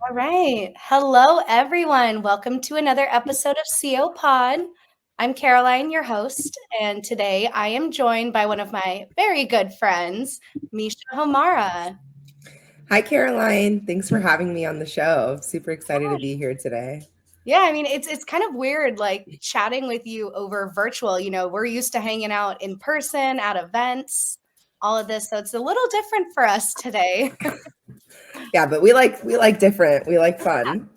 All right. Hello, everyone. Welcome to another episode of CEO Pod. I'm Caroline, your host, and today I am joined by one of my very good friends, Misha Homara. Hi, Caroline. Thanks for having me on the show. Super excited to Hi. be here today. Yeah, I mean it's kind of weird like chatting with you over virtual. We're used to hanging out in person at events, all of this, so it's a little different for us today. Yeah, but we like different. We like fun.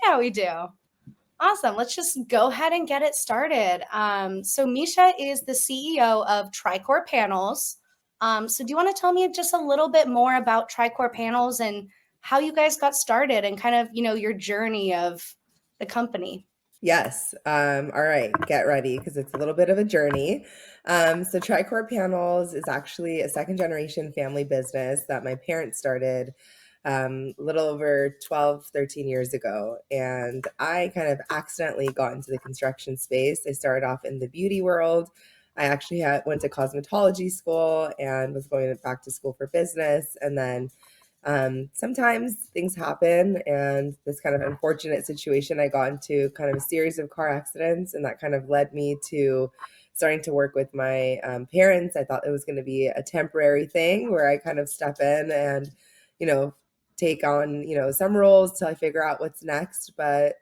Yeah, we do. Awesome. Let's just go ahead and get it started. So Misha is the CEO of TriCore Panels. So do you want to tell me just a little bit more about TriCore Panels and how you guys got started and kind of, your journey of the company? Yes. All right, get ready because it's a little bit of a journey. So TriCore Panels is actually a second generation family business that my parents started a little over 12, 13 years ago. And I kind of accidentally got into the construction space. I started off in the beauty world. I actually went to cosmetology school and was going back to school for business. And then sometimes things happen, and this kind of unfortunate situation, I got into kind of a series of car accidents, and that kind of led me to starting to work with my parents. I thought it was going to be a temporary thing where I kind of step in and, you know, take on, some roles till I figure out what's next. But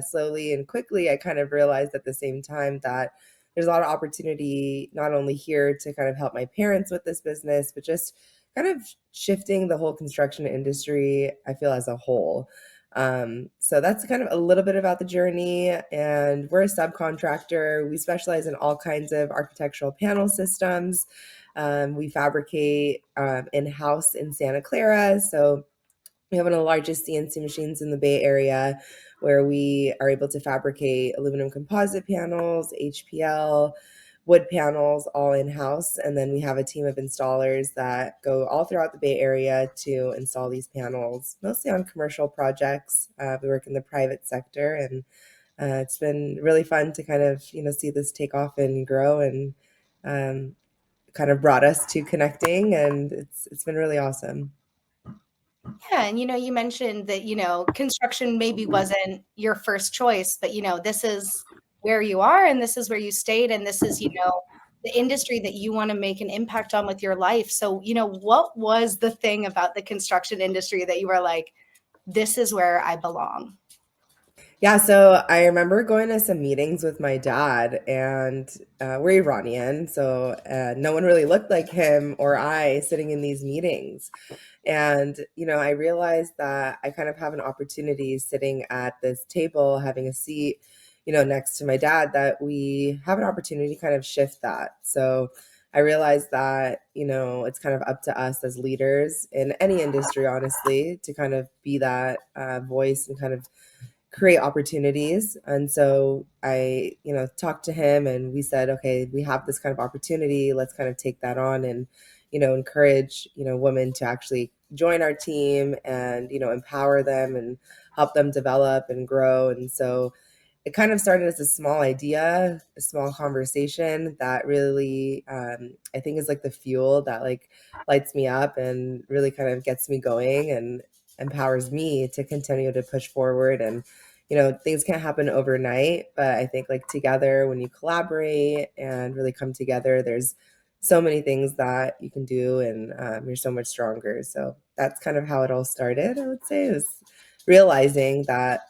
slowly and quickly, I kind of realized at the same time that there's a lot of opportunity not only here to kind of help my parents with this business, but just kind of shifting the whole construction industry, I feel, as a whole. So that's kind of a little bit about the journey. And we're a subcontractor. We specialize in all kinds of architectural panel systems. We fabricate in-house in Santa Clara. So we have one of the largest CNC machines in the Bay Area where we are able to fabricate aluminum composite panels, HPL, wood panels, all in-house. And then we have a team of installers that go all throughout the Bay Area to install these panels, mostly on commercial projects. We work in the private sector, and it's been really fun to kind of, see this take off and grow, and um, kind of brought us to connecting, and it's been really awesome. Yeah, and you mentioned that, construction maybe wasn't your first choice, but this is where you are and this is where you stayed and this is, the industry that you want to make an impact on with your life. So, what was the thing about the construction industry that you were like, this is where I belong? Yeah, so I remember going to some meetings with my dad, and we're Iranian, so no one really looked like him or I sitting in these meetings. And, I realized that I kind of have an opportunity sitting at this table, having a seat, next to my dad, that we have an opportunity to kind of shift that. So I realized that, it's kind of up to us as leaders in any industry, honestly, to kind of be that voice and kind of create opportunities. And so I, talked to him, and we said, okay, we have this kind of opportunity. Let's kind of take that on and, encourage, women to actually join our team and, empower them and help them develop and grow. And so it kind of started as a small idea, a small conversation that really, I think, is like the fuel that like lights me up and really kind of gets me going and empowers me to continue to push forward. And things can't happen overnight, but I think like together, when you collaborate and really come together, there's so many things that you can do, and you're so much stronger. So that's kind of how it all started, I would say, is realizing that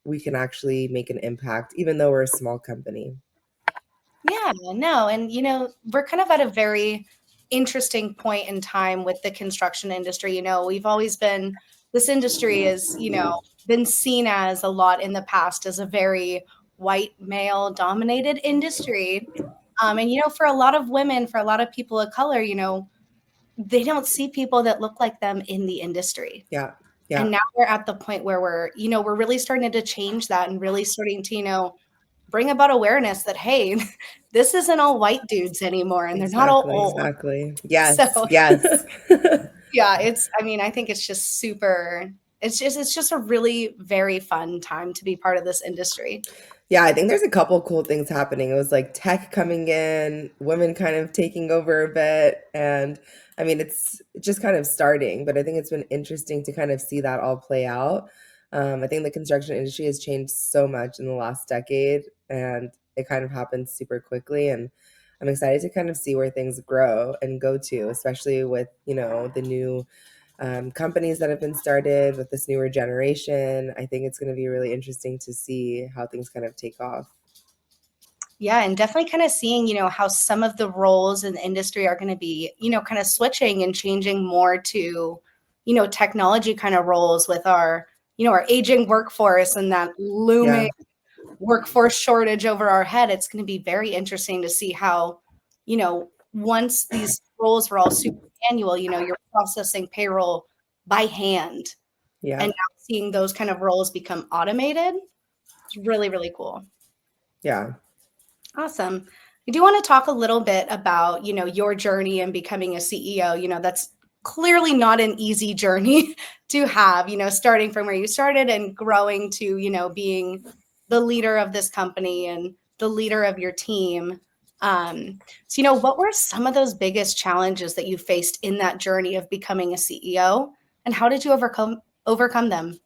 we can actually make an impact even though we're a small company. Yeah, no, and we're kind of at a very interesting point in time with the construction industry. We've always been this industry is, been seen as a lot in the past as a very white male dominated industry. And for a lot of women, for a lot of people of color, they don't see people that look like them in the industry. Yeah, And yeah, now we're at the point where we're really starting to change that and really starting to, bring about awareness that, hey, this isn't all white dudes anymore and they're not all exactly, old. exactly. So Yes, yes. yeah, I think it's just super, it's just a really very fun time to be part of this industry. Yeah, I think there's a couple cool things happening. It was like tech coming in, women kind of taking over a bit, and I mean it's just kind of starting, but I think it's been interesting to kind of see that all play out. I think the construction industry has changed so much in the last decade, and it kind of happened super quickly. And I'm excited to kind of see where things grow and go to, especially with, the new companies that have been started with this newer generation. I think it's going to be really interesting to see how things kind of take off. Yeah, and definitely kind of seeing, how some of the roles in the industry are going to be, kind of switching and changing more to, technology kind of roles with our, our aging workforce and that looming Yeah, workforce shortage over our head. It's going to be very interesting to see how, once these roles were all super manual, you're processing payroll by hand, and yeah, now seeing those kind of roles become automated. It's really, really cool. yeah. Awesome. I do want to talk a little bit about, your journey in becoming a CEO. That's clearly not an easy journey to have, starting from where you started and growing to, being the leader of this company and the leader of your team. So, what were some of those biggest challenges that you faced in that journey of becoming a CEO, and how did you overcome them?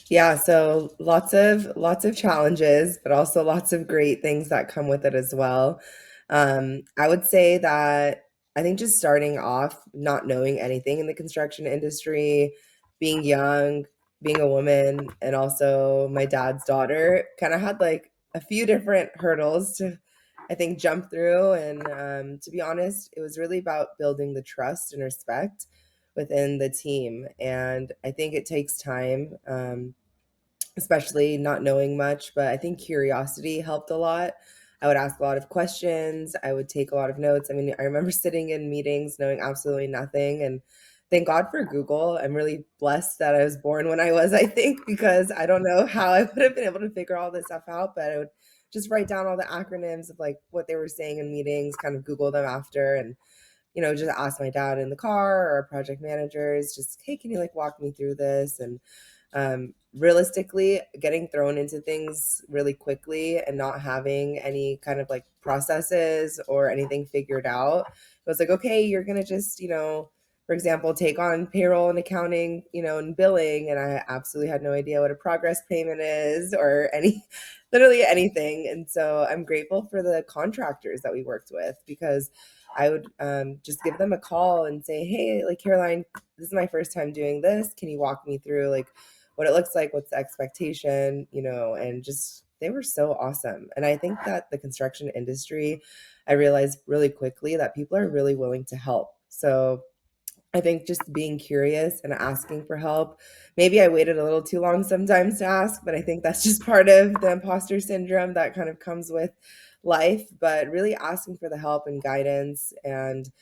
Yeah, so lots of challenges, but also lots of great things that come with it as well. I would say that I think just starting off, not knowing anything in the construction industry, being young, being a woman, and also my dad's daughter, kind of had like a few different hurdles to, I think, jump through. And to be honest, it was really about building the trust and respect within the team. And I think it takes time. Especially not knowing much, but I think curiosity helped a lot. I would ask a lot of questions. I would take a lot of notes. I mean, I remember sitting in meetings knowing absolutely nothing. And thank God for Google. I'm really blessed that I was born when I was, I think, because I don't know how I would have been able to figure all this stuff out, but I would just write down all the acronyms of like what they were saying in meetings, kind of Google them after, and just ask my dad in the car or project managers, just, hey, can you like walk me through this? And realistically, getting thrown into things really quickly and not having any kind of like processes or anything figured out, it was like, okay, you're gonna just, for example, take on payroll and accounting, and billing, and I absolutely had no idea what a progress payment is or any literally anything. And so I'm grateful for the contractors that we worked with, because I would just give them a call and say, hey, like, Caroline, this is my first time doing this. Can you walk me through like what it looks like, what's the expectation, and just they were so awesome. And I think that the construction industry, I realized really quickly that people are really willing to help. So I think just being curious and asking for help. Maybe I waited a little too long sometimes to ask, but I think that's just part of the imposter syndrome that kind of comes with life. But really asking for the help and guidance, and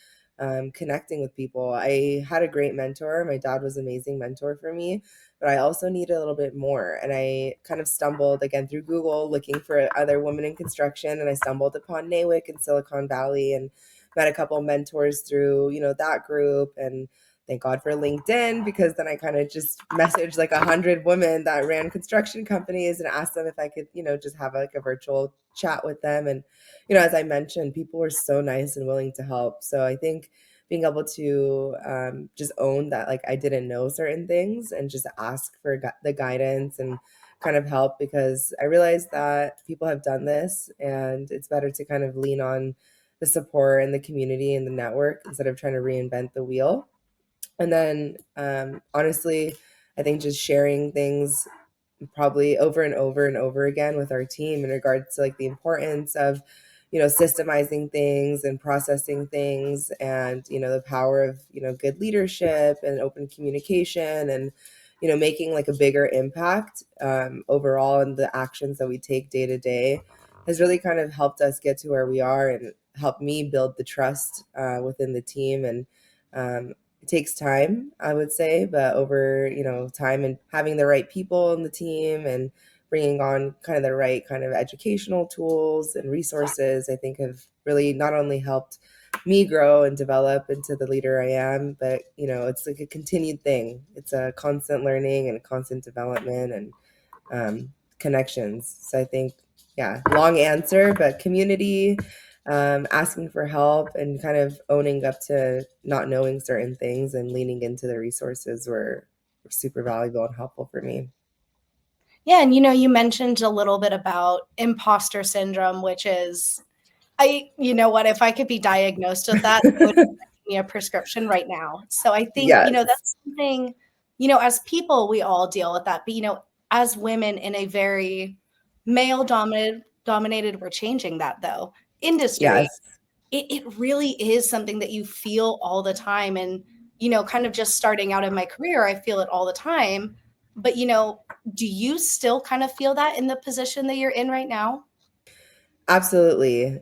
connecting with people. I had a great mentor. My dad was an amazing mentor for me, but I also needed a little bit more. And I kind of stumbled again through Google looking for other women in construction, and I stumbled upon NAWIC in Silicon Valley, and met a couple mentors through that group. And thank God for LinkedIn, because then I kind of just messaged like 100 women that ran construction companies and asked them if I could just have like a virtual chat with them. And as I mentioned, people were so nice and willing to help. So I think being able to just own that, like, I didn't know certain things, and just ask for the guidance and kind of help, because I realized that people have done this, and it's better to kind of lean on the support and the community and the network instead of trying to reinvent the wheel. And then honestly, I think just sharing things probably over and over and over again with our team in regards to like the importance of systemizing things and processing things, and the power of good leadership and open communication, and making like a bigger impact overall in the actions that we take day to day, has really kind of helped us get to where we are, and helped me build the trust within the team. And it takes time, I would say, but over time, and having the right people in the team, and bringing on kind of the right kind of educational tools and resources, I think have really not only helped me grow and develop into the leader I am, but it's like a continued thing. It's a constant learning and constant development, and connections. So I think Yeah, long answer, but community, asking for help, and kind of owning up to not knowing certain things and leaning into the resources were super valuable and helpful for me. Yeah, and you mentioned a little bit about imposter syndrome, which is you know what, if I could be diagnosed with that, I would give me a prescription right now. So I think, Yes. that's something, as people, we all deal with that. But, as women in a very male dominated, we're changing that though, industry, Yes. it really is something that you feel all the time. And, kind of just starting out in my career, I feel it all the time. But, do you still kind of feel that in the position that you're in right now? Absolutely.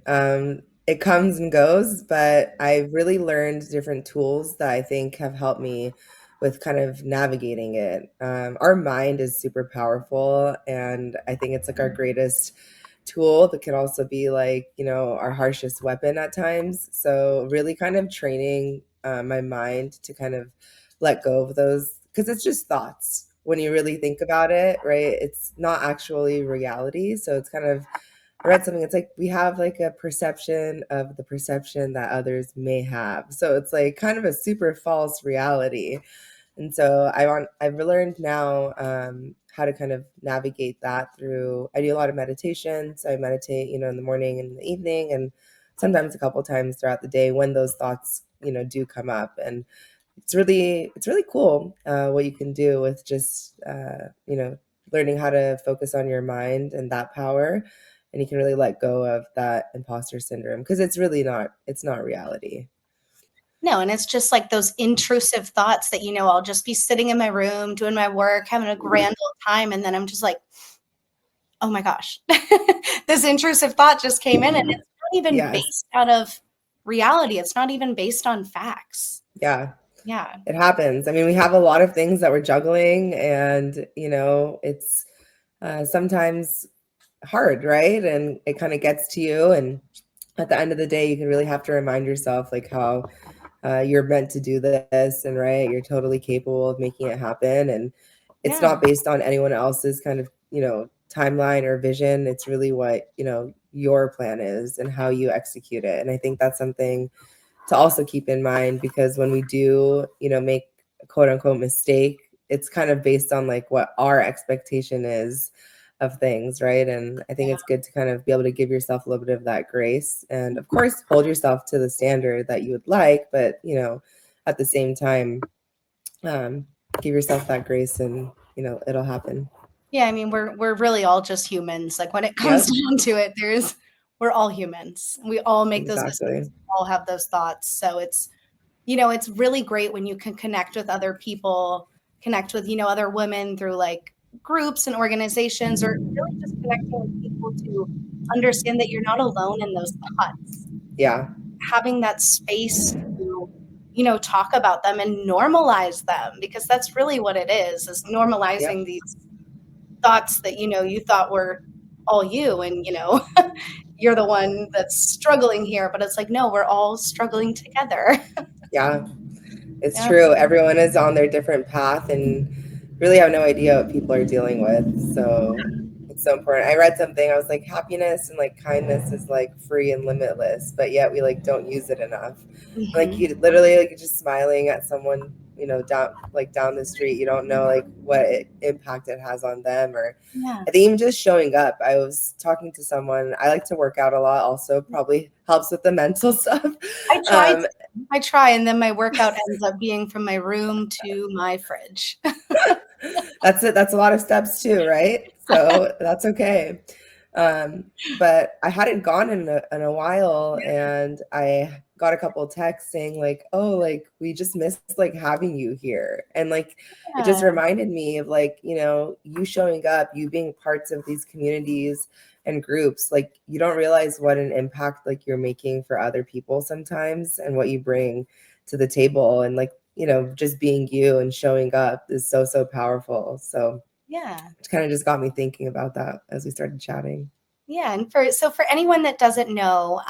It comes and goes, but I've really learned different tools that I think have helped me with kind of navigating it. Our mind is super powerful, and I think it's like our greatest tool, but can also be like, our harshest weapon at times. So, really kind of training my mind to kind of let go of those, because it's just thoughts when you really think about it, right? It's not actually reality. So, it's kind of I read something. It's like we have like a perception of the perception that others may have. So it's like kind of a super false reality. And so I've learned now how to kind of navigate that through. I do a lot of meditation. So I meditate, in the morning and the evening, and sometimes a couple times throughout the day when those thoughts, do come up. And it's really cool what you can do with just learning how to focus on your mind and that power, and you can really let go of that imposter syndrome, because it's not reality. No, and it's just like those intrusive thoughts that, I'll just be sitting in my room doing my work, having a grand old time, and then I'm just like, "Oh my gosh." This intrusive thought just came in, and it's not even Yes. based out of reality. It's not even based on facts. Yeah, Yeah. it happens. I mean, we have a lot of things that we're juggling, and it's sometimes hard, right? And it kind of gets to you, and at the end of the day, you can really have to remind yourself like how you're meant to do this, and right, you're totally capable of making it happen, and it's Yeah. not based on anyone else's kind of timeline or vision. It's really what your plan is and how you execute it. And I think that's something to also keep in mind, because when we do make a quote unquote mistake, it's kind of based on like what our expectation is of things, right? And I think Yeah. it's good to kind of be able to give yourself a little bit of that grace, and of course hold yourself to the standard that you would like, but at the same time, um, give yourself that grace, and it'll happen. Yeah, I mean, we're really all just humans. Like, when it comes Yep. down to it, we're all humans. We all make those mistakes. Exactly. We all have those thoughts. So it's really great when you can connect with other people, connect with, other women through like groups and organizations, or really just connecting with people to understand that you're not alone in those thoughts. Yeah. Having that space to, talk about them and normalize them, because that's really what it is Yep. normalizing these thoughts that, you thought were all you, and, you're the one that's struggling here, but it's like, no, we're all struggling together. Yeah. It's Yeah. true. Everyone is on their different path and really have no idea what people are dealing with. So it's so important. I read something. I was like, happiness and like kindness is like free and limitless, but yet we like don't use it enough. Like Mhm. you literally like just smiling at someone, down the street. You don't know like what impact it has on them, or Yeah. I think even just showing up. I was talking to someone. I like to work out a lot. Also, probably helps with the mental stuff. I try Um, to. I try, and then my workout ends up being from my room to my fridge. That's it. That's a lot of steps too, right? So that's okay. But I hadn't gone in a while, and I got a couple of texts saying like, "Oh, like we just missed like having you here," and like it just Yeah. reminded me of like you showing up, you being parts of these communities and groups. Like you don't realize what an impact like you're making for other people sometimes, and what you bring to the table, and like just being you and showing up is so, so powerful. So Yeah. it kind of just got me thinking about that as we started chatting. Yeah, and for anyone that doesn't know,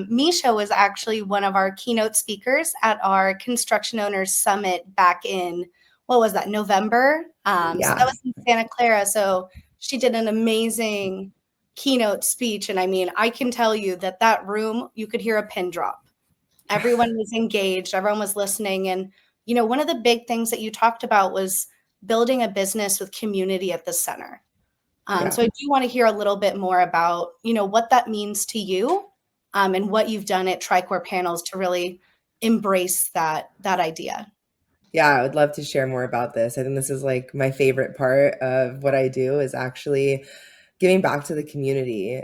Misha was actually one of our keynote speakers at our Construction Owners Summit back in, what was that, November? So that Yeah. was in Santa Clara. So she did an amazing, keynote speech. And I mean, I can tell you that that room, you could hear a pin drop. Everyone was engaged, everyone was listening. And, one of the big things that you talked about was building a business with community at the center. Yeah. So I do want to hear a little bit more about, what that means to you, and what you've done at TriCore Panels to really embrace that idea. Yeah, I would love to share more about this. I think this is like my favorite part of what I do is actually giving back to the community.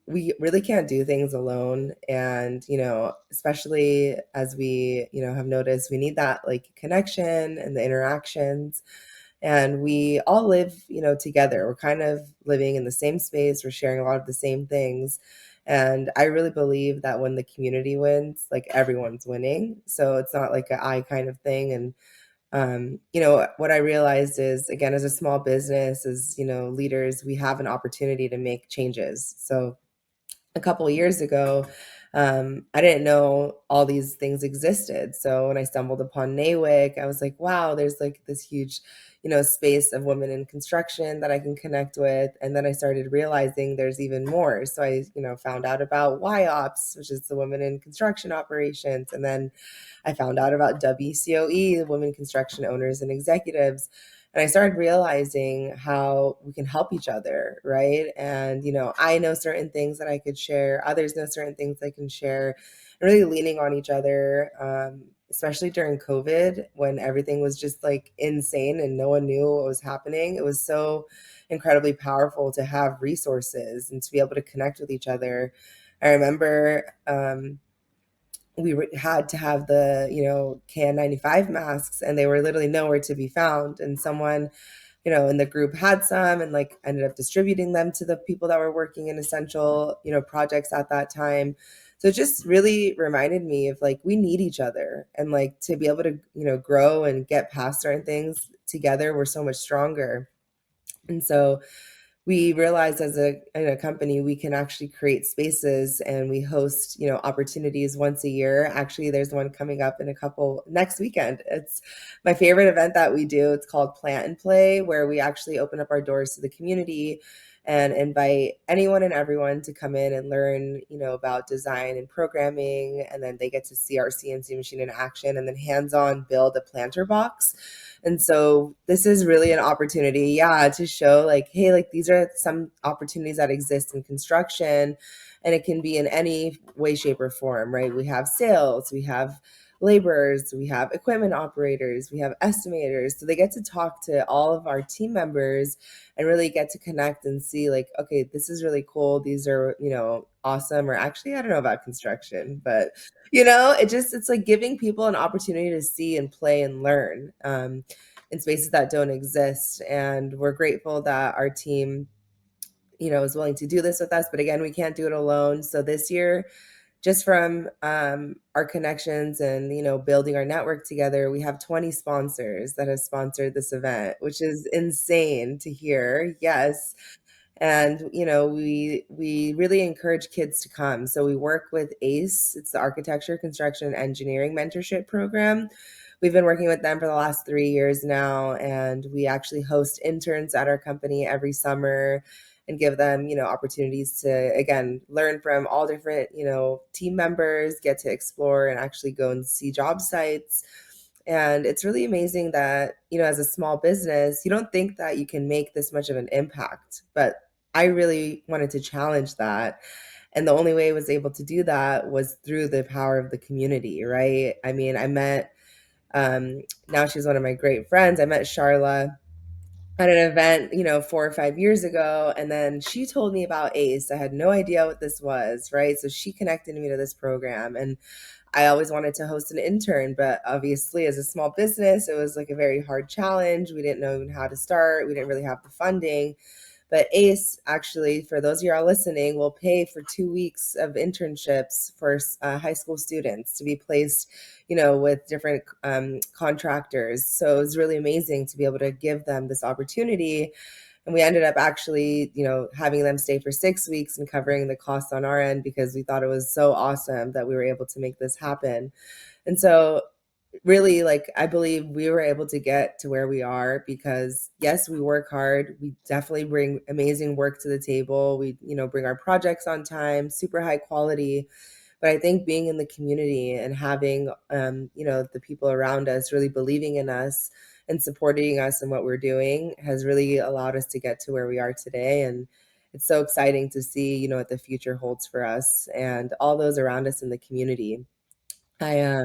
We really can't do things alone. And, especially as we, have noticed, we need that like connection and the interactions. And we all live, together. We're kind of living in the same space. We're sharing a lot of the same things. And I really believe that when the community wins, like everyone's winning. So it's not like an I kind of thing. And what I realized is, again, as a small business, as, leaders, we have an opportunity to make changes. So a couple of years ago, I didn't know all these things existed. So when I stumbled upon NAWIC, I was like, wow, there's like this huge, space of women in construction that I can connect with. And then I started realizing there's even more. So I, found out about YOPS, which is the Women in Construction Operations. And then I found out about WCOE, Women Construction Owners and Executives. And I started realizing how we can help each other, right? And, I know certain things that I could share, others know certain things they can share, and really leaning on each other, especially during COVID when everything was just like insane and no one knew what was happening. It was so incredibly powerful to have resources and to be able to connect with each other. I remember had to have the, KN95 masks, and they were literally nowhere to be found. And someone, in the group had some and like ended up distributing them to the people that were working in essential, projects at that time. So it just really reminded me of like, we need each other, and like to be able to, grow and get past certain things together, we're so much stronger. And so we realized as in a company, we can actually create spaces, and we host, opportunities once a year. Actually, there's one coming up in next weekend. It's my favorite event that we do. It's called Plant and Play, where we actually open up our doors to the community and invite anyone and everyone to come in and learn, about design and programming. And then they get to see our CNC machine in action and then hands-on build a planter box. And so this is really an opportunity, yeah, to show like, hey, like these are some opportunities that exist in construction, and it can be in any way, shape, or form, right? We have sales, we have laborers, we have equipment operators, we have estimators. So they get to talk to all of our team members and really get to connect and see like, okay, this is really cool. These are, awesome. Or actually, I don't know about construction, but it's like giving people an opportunity to see and play and learn in spaces that don't exist. And we're grateful that our team, is willing to do this with us. But again, we can't do it alone. So this year, just from our connections and building our network together, we have 20 sponsors that have sponsored this event, which is insane to hear. Yes. And we really encourage kids to come. So we work with ACE. It's the Architecture, Construction, and Engineering Mentorship Program. We've been working with them for the last 3 years now, and we actually host interns at our company every summer and give them, opportunities to, again, learn from all different, team members, get to explore and actually go and see job sites. And it's really amazing that, as a small business, you don't think that you can make this much of an impact. But I really wanted to challenge that. And the only way I was able to do that was through the power of the community, right? I mean, I met, now she's one of my great friends. I met Charla at an event, 4 or 5 years ago. And then she told me about ACE. I had no idea what this was, right? So she connected me to this program. And I always wanted to host an intern, but obviously as a small business, it was like a very hard challenge. We didn't know even how to start. We didn't really have the funding. But ACE, actually, for those of you all listening, will pay for 2 weeks of internships for high school students to be placed, with different contractors. So it was really amazing to be able to give them this opportunity. And we ended up actually, having them stay for 6 weeks and covering the costs on our end because we thought it was so awesome that we were able to make this happen. And so really, like, I believe we were able to get to where we are because yes, we work hard. We definitely bring amazing work to the table. We, bring our projects on time, super high quality. But I think being in the community and having, the people around us really believing in us and supporting us in what we're doing has really allowed us to get to where we are today. And it's so exciting to see, what the future holds for us and all those around us in the community. I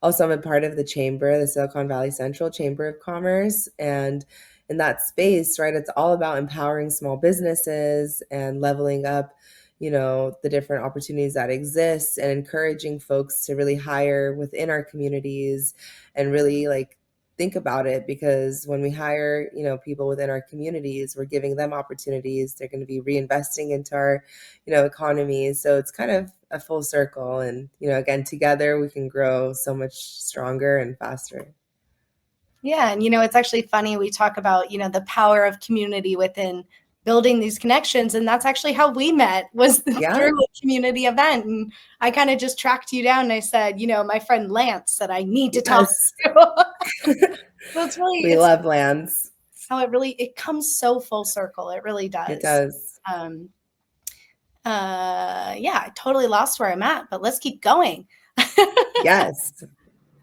also am a part of the chamber, the Silicon Valley Central Chamber of Commerce, and in that space, right, it's all about empowering small businesses and leveling up, the different opportunities that exist and encouraging folks to really hire within our communities and really like think about it because when we hire, people within our communities, we're giving them opportunities. They're going to be reinvesting into our economies. So it's kind of a full circle. And, again, together we can grow so much stronger and faster. Yeah, and it's actually funny we talk about, the power of community within building these connections, and that's actually how we met was Yeah, through a community event. And I kind of just tracked you down and I said, my friend Lance said I need to talk yes. to you. So We it's love lands. how it comes so full circle. It really It does. does. Um yeah, I totally lost where I'm at, but let's keep going. Yes.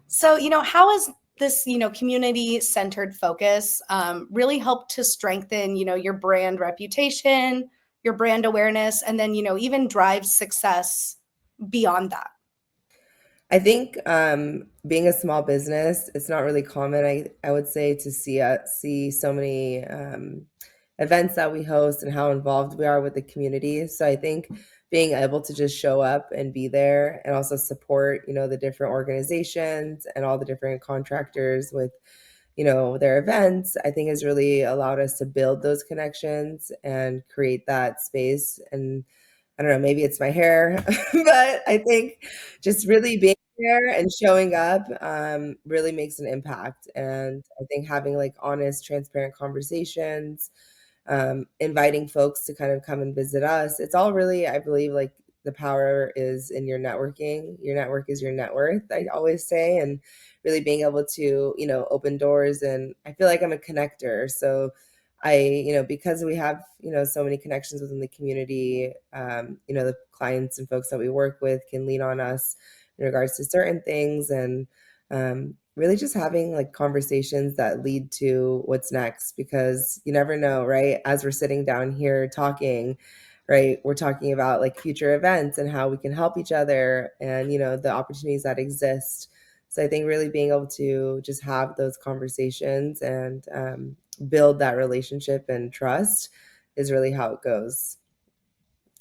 So, how has this, community centered focus really helped to strengthen, your brand reputation, your brand awareness, and then, even drive success beyond that? I think being a small business, it's not really common. I would say to see so many events that we host and how involved we are with the community. So I think being able to just show up and be there and also support, the different organizations and all the different contractors with, their events, I think has really allowed us to build those connections and create that space. And I don't know, maybe it's my hair, but I think just really being there and showing up really makes an impact. And I think having like honest, transparent conversations, inviting folks to kind of come and visit us, it's all really, I believe, like the power is in your networking. Your network is your net worth, I always say, and really being able to, open doors. And I feel like I'm a connector. So because we have, so many connections within the community, the clients and folks that we work with can lean on us in regards to certain things. And really just having like conversations that lead to what's next because you never know, right? As we're sitting down here talking, right, we're talking about like future events and how we can help each other and, the opportunities that exist. So I think really being able to just have those conversations and build that relationship and trust is really how it goes.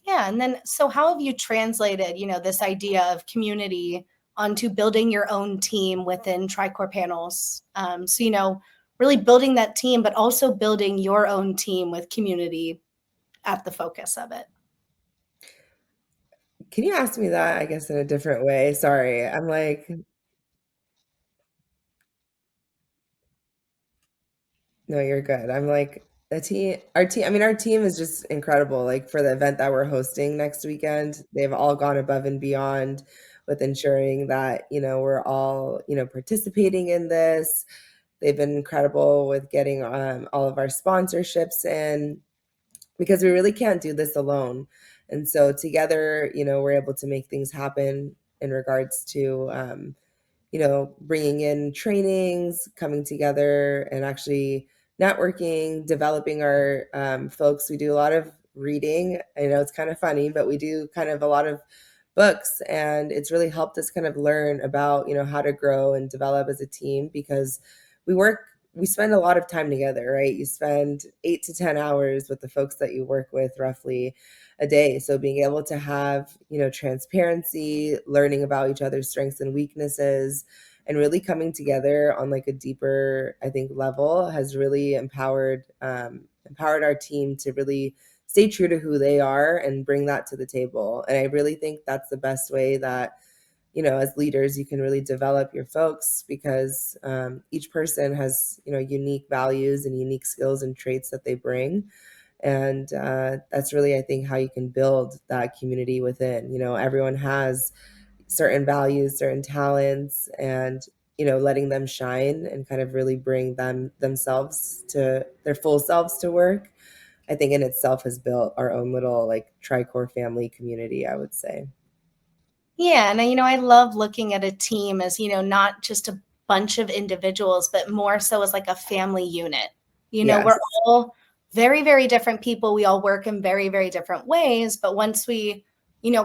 Yeah. And then, so how have you translated, this idea of community onto building your own team within TriCore Panels? So, really building that team, but also building your own team with community at the focus of it. Can you ask me that, I guess, in a different way? Sorry. I'm like, no, you're good. I'm like, our team is just incredible. Like for the event that we're hosting next weekend, they've all gone above and beyond with ensuring that, we're all, participating in this. They've been incredible with getting all of our sponsorships in because we really can't do this alone. And so together, we're able to make things happen in regards to, bringing in trainings, coming together and actually networking, developing our folks. We do a lot of reading. I know it's kind of funny, but we do kind of a lot of books and it's really helped us kind of learn about, how to grow and develop as a team because we work we spend a lot of time together, right? You spend 8 to 10 hours with the folks that you work with roughly a day. So being able to have, transparency, learning about each other's strengths and weaknesses, and really coming together on like a deeper, I think, level has really empowered our team to really stay true to who they are and bring that to the table. And I really think that's the best way that as leaders, you can really develop your folks because each person has, unique values and unique skills and traits that they bring. And that's really, I think, how you can build that community within. Everyone has certain values, certain talents, and letting them shine and kind of really bring themselves to their full selves to work, I think in itself has built our own little like TriCore family community, I would say. Yeah, and I love looking at a team as, not just a bunch of individuals, but more so as like a family unit. We're Yes. all very, very different people. We all work in very, very different ways, but once we,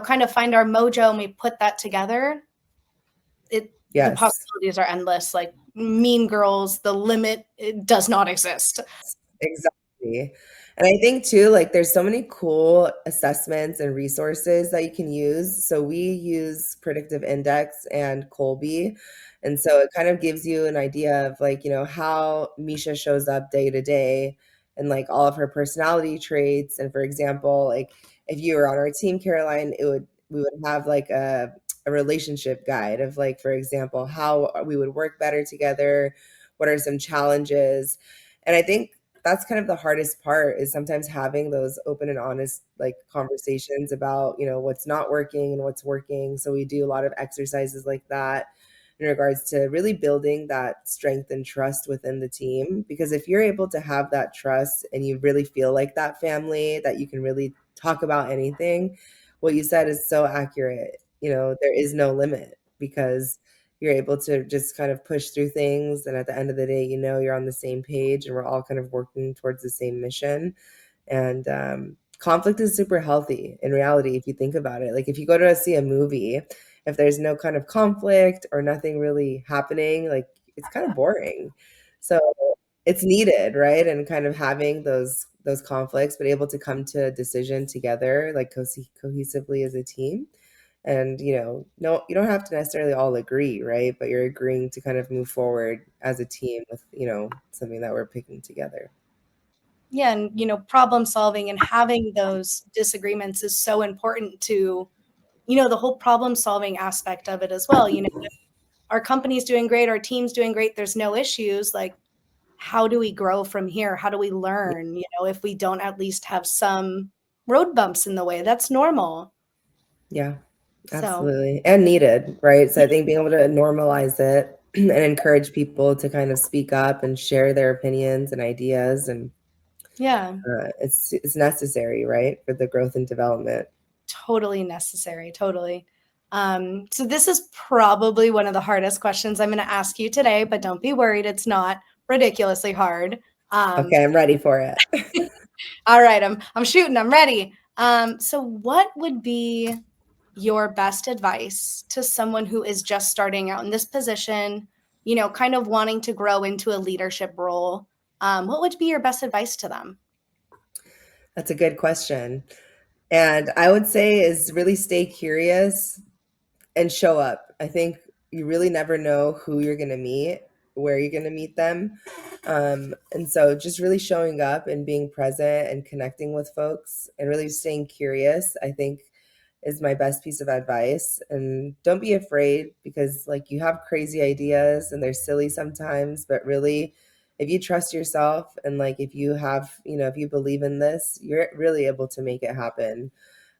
kind of find our mojo and we put that together, the Yes. possibilities are endless. Like Mean Girls, the limit it does not exist. Exactly. And I think too, like there's so many cool assessments and resources that you can use. So we use Predictive Index and Colby. And so it kind of gives you an idea of like, how Misha shows up day to day and like all of her personality traits. And for example, like if you were on our team, Caroline, we would have like a relationship guide of like, for example, how we would work better together, what are some challenges. And I think that's kind of the hardest part is sometimes having those open and honest like conversations about what's not working and what's working. So we do a lot of exercises like that in regards to really building that strength and trust within the team, because if you're able to have that trust and you really feel like that family that you can really talk about anything, what you said is so accurate. There is no limit because you're able to just kind of push through things, and at the end of the day, you're on the same page and we're all kind of working towards the same mission. And conflict is super healthy in reality if you think about it. Like if you go to see a movie, if there's no kind of conflict or nothing really happening, like it's kind of boring. So it's needed, right? And kind of having those conflicts but able to come to a decision together like cohesively as a team. And no, you don't have to necessarily all agree, right? But you're agreeing to kind of move forward as a team with something that we're picking together. Yeah, and problem solving and having those disagreements is so important to, the whole problem solving aspect of it as well. Our company's doing great, our team's doing great, there's no issues. Like, how do we grow from here? How do we learn? If we don't at least have some road bumps in the way, that's normal. Yeah, So, absolutely. And needed, right? So I think being able to normalize it and encourage people to kind of speak up and share their opinions and ideas, and yeah, it's necessary, right, for the growth and development. totally necessary. Totally. So this is probably one of the hardest questions I'm going to ask you today, but don't be worried. It's not ridiculously hard. Um, Okay, I'm ready for it. all right, I'm shooting. I'm ready. So what would be your best advice to someone who is just starting out in this position, kind of wanting to grow into a leadership role? What would be your best advice to them? That's a good question. And I would say is really stay curious and show up. I think you really never know who you're going to meet, where you're going to meet them. And so just really showing up and being present and connecting with folks and really staying curious, I think is my best piece of advice. And don't be afraid because like you have crazy ideas and they're silly sometimes, but really if you trust yourself and like if you have, if you believe in this, you're really able to make it happen.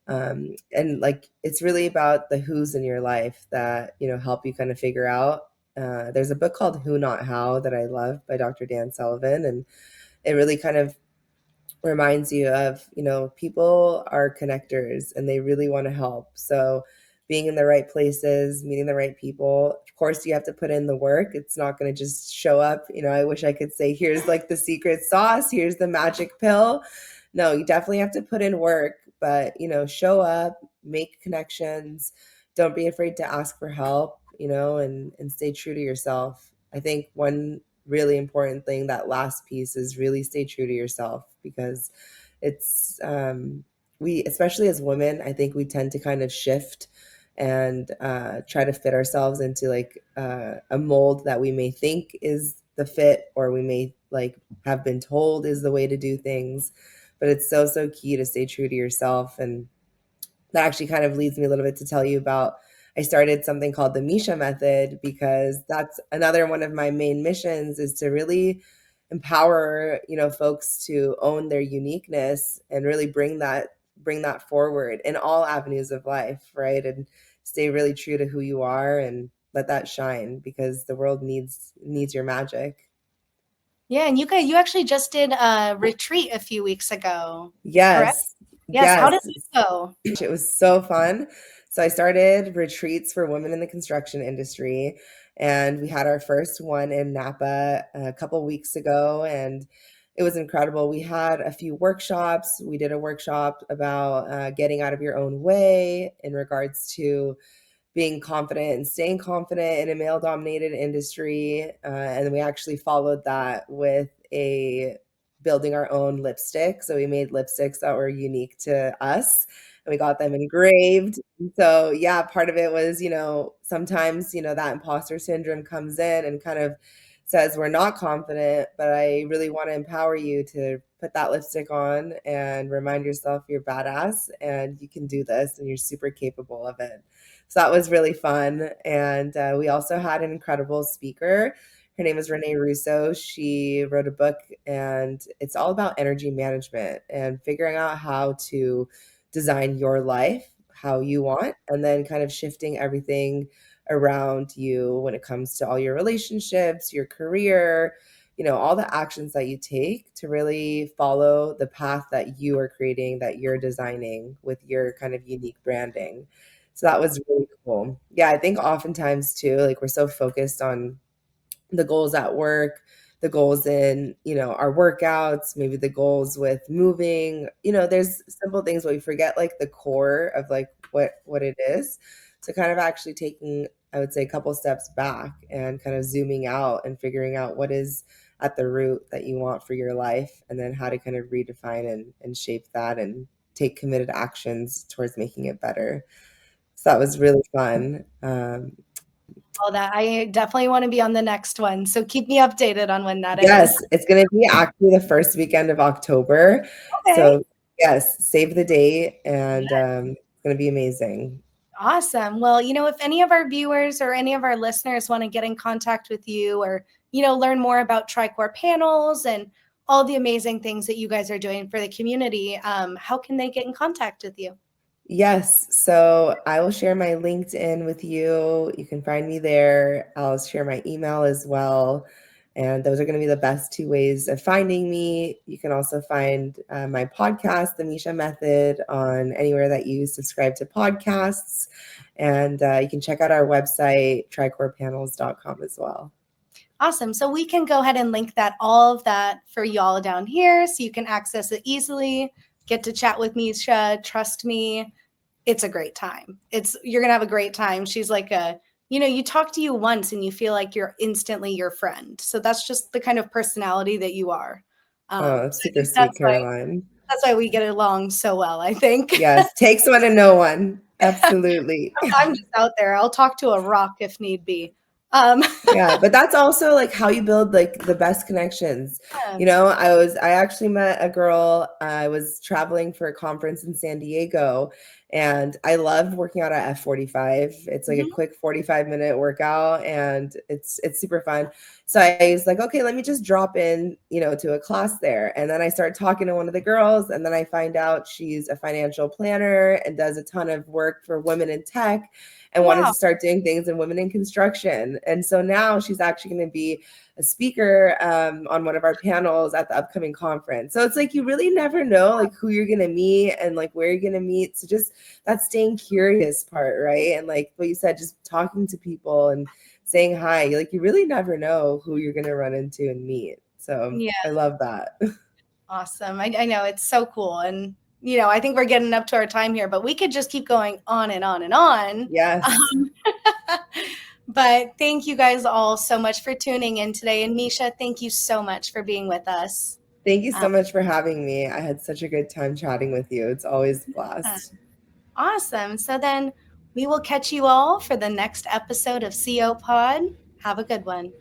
And like it's really about the who's in your life that help you kind of figure out. There's a book called Who Not How that I love by Dr. Dan Sullivan, and it really kind of reminds you of people are connectors and they really want to help. So being in the right places, meeting the right people, of course you have to put in the work. It's not going to just show up. I wish I could say here's like the secret sauce, here's the magic pill. No, you definitely have to put in work, but show up, make connections, don't be afraid to ask for help, and stay true to yourself. I think one really important thing, that last piece, is really stay true to yourself, because it's we, especially as women, I think we tend to kind of shift and try to fit ourselves into like a mold that we may think is the fit, or we may like have been told is the way to do things. But it's so key to stay true to yourself. And that actually kind of leads me a little bit to tell you about, I started something called the Misha Method, because that's another one of my main missions, is to really empower folks to own their uniqueness and really bring that forward in all avenues of life, right? And stay really true to who you are. And let that shine, because the world needs your magic. Yeah, and you actually just did a retreat a few weeks ago, correct? Yes, Yes. How did yes. it go? It was so fun. So I started retreats for women in the construction industry, and we had our first one in Napa a couple weeks ago, and it was incredible. We had a few workshops. We did a workshop about getting out of your own way in regards to being confident and staying confident in a male dominated industry. And we actually followed that with a building our own lipstick. So we made lipsticks that were unique to us, and we got them engraved. So yeah, part of it was, sometimes, that imposter syndrome comes in and kind of says we're not confident, but I really want to empower you to put that lipstick on and remind yourself you're badass and you can do this and you're super capable of it. So that was really fun. And we also had an incredible speaker. Her name is Renee Russo. She wrote a book, and it's all about energy management and figuring out how to design your life how you want, and then kind of shifting everything around you when it comes to all your relationships, your career, all the actions that you take to really follow the path that you are creating, that you're designing with your kind of unique branding. So that was really cool. Yeah, I think oftentimes too, like we're so focused on the goals at work, the goals in, our workouts, maybe the goals with moving. There's simple things, but we forget like the core of like what it is. So kind of actually taking, I would say, a couple steps back and kind of zooming out and figuring out what is at the root that you want for your life, and then how to kind of redefine and shape that and take committed actions towards making it better. So that was really fun. All that. I definitely want to be on the next one. So keep me updated on when that is. Yes, it's going to be actually the first weekend of October. Okay. So, yes, save the date, and Yeah. it's going to be amazing. Awesome. Well, if any of our viewers or any of our listeners want to get in contact with you, or, learn more about TriCore Panels and all the amazing things that you guys are doing for the community, how can they get in contact with you? Yes, so I will share my LinkedIn with you. You can find me there. I'll share my email as well. And those are going to be the best two ways of finding me. You can also find my podcast, The Misha Method, on anywhere that you subscribe to podcasts. And you can check out our website, tricorepanels.com, as well. Awesome. So we can go ahead and link all of that for y'all down here so you can access it easily, get to chat with Misha. Trust me, it's a great time. You're going to have a great time. She's like you talk to you once and you feel like you're instantly your friend. So that's just the kind of personality that you are. Oh, So that's I super think sweet, Caroline. that's why we get along so well, I think. Yes, takes one to know one. Absolutely. I'm just out there. I'll talk to a rock if need be. Um, Yeah, but that's also like how you build like the best connections. I actually met a girl. I was traveling for a conference in San Diego, and I loved working out at F45. It's like a mhm. quick 45-minute workout, and it's super fun. So I was like, okay, let me just drop in, to a class there. And then I start talking to one of the girls, and then I find out she's a financial planner and does a ton of work for women in tech, and wanted Wow. to start doing things in women in construction. And so now she's actually going to be a speaker on one of our panels at the upcoming conference. So it's like you really never know like who you're going to meet and like where you're going to meet. So just that staying curious part, right? And like what you said, just talking to people and saying hi. Like you really never know who you're going to run into and meet. So Yeah. I love that. Awesome. I know it's so cool. And, I think we're getting up to our time here, but we could just keep going on and on and on. Yes. But thank you guys all so much for tuning in today. And Misha, thank you so much for being with us. Thank you Um, so much for having me. I had such a good time chatting with you. It's always a blast. awesome. So then we will catch you all for the next episode of CO Pod. Have a good one.